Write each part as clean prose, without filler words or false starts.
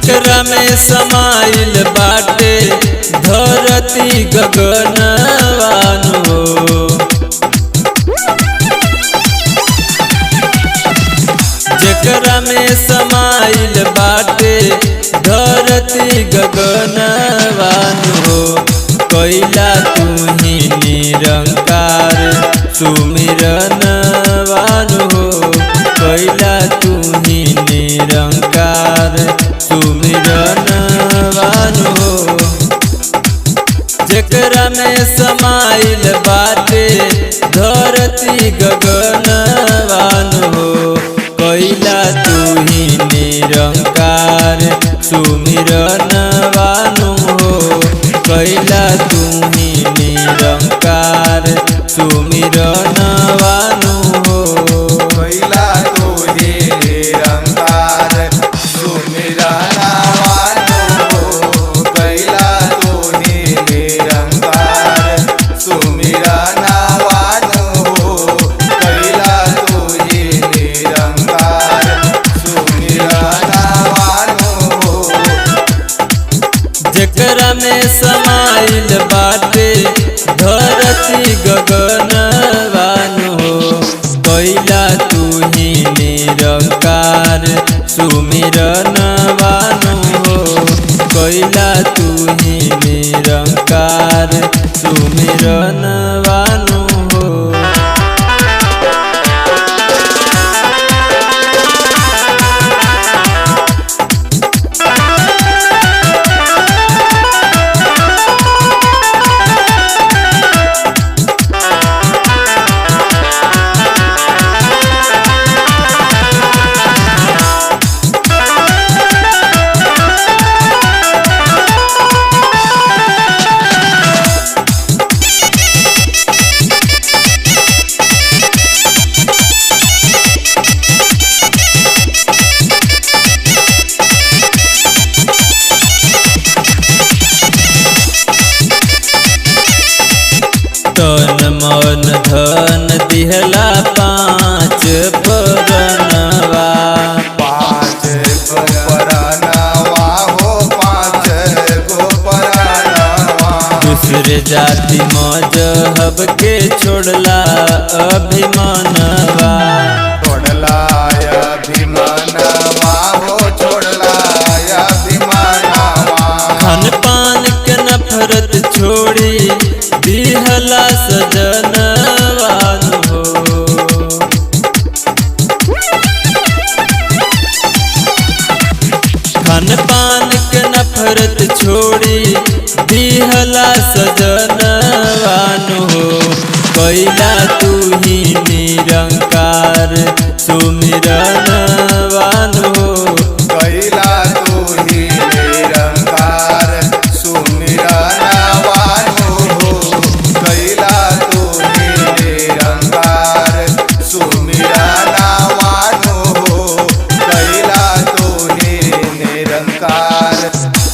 जेकरा में समाइल बाटे धरती गगनवान हो। जेकरा में समाइल बाटे धरती गगनवान हो। कैला तू ही निरंकार सुमिरनवान हो। कैला तू ही निरंकार सुमिरनवान हो। जेकरा में समाइल बाटे धरती गगनवान हो। कैला तू ही निरंकार सुमिरनवान हो। कैला तू ही निरंकार सुमिरनवान हो। कैला तू ही निरंकार सुमिरनवान हो। कैला तू ही निरंकार सुमिरनवान हो। कैला तू ही निरंकार सुमिरनवान हो। जेकरा में समाइल बाटे धरती गगनवान हो। कैला तू ही निरंकार सुमिरनवान हो। कैला तू ही निरंकार सुमिरनवान हो। तन मन धन दिहला पाँच परनवा। पाँच गो परनवा हो। पाँच गो परनवा। दूसरे जाति मजहब के छोड़ला अभिमानवा। छोड़ला अभिमानवा हो। छोड़ला अभिमानवा। खान पान के नफरत छोड़ी दिहला सजनवान हो। खान पान के नफरत छोड़ी दिहला सजनवान हो। कैला तू ही निरंकार सुमिरनवान हो। कैला तू ही निरंकार सुमिरनवान हो। कैला तू ही निरंकार सुमिरनवान हो। कैला तू ही निरंकार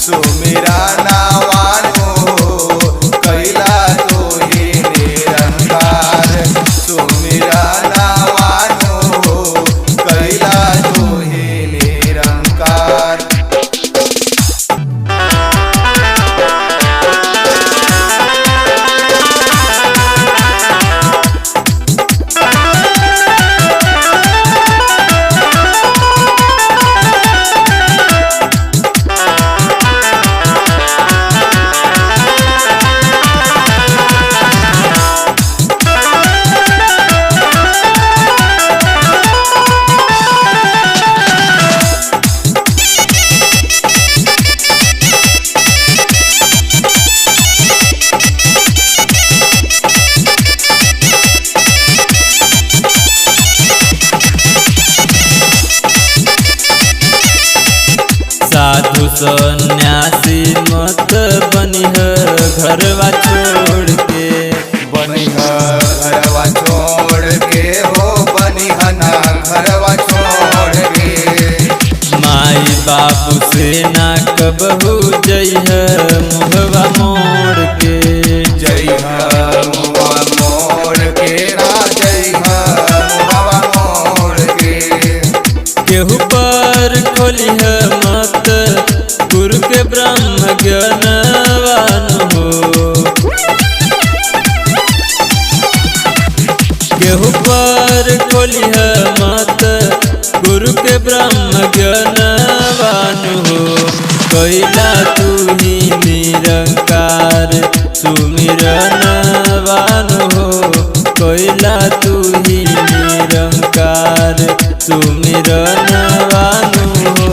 सुमिरनवान हो। कैला तू ही निरंकार सुमिरनवान हो। कैला तू ही निरंकार। साधु सन्यासी मत बनिह घरवा छोड़ के। बनिह घरवा छोड़ के हो। बनिह ना घरवा छोड़ के। माई बाबू से ना कबहू जइह मुहवा मोड़ के। जइह मुहवा मोड़ के ना। जइह मुहवा मोड़ के। केहू पर खोलिह मत केहू पर खोलिह मत गुरु के ब्रह्म ज्ञानवान हो। कैला तू ही निरंकार सुमिरनवान हो। कैला तू ही निरंकार सुमिरनवान हो।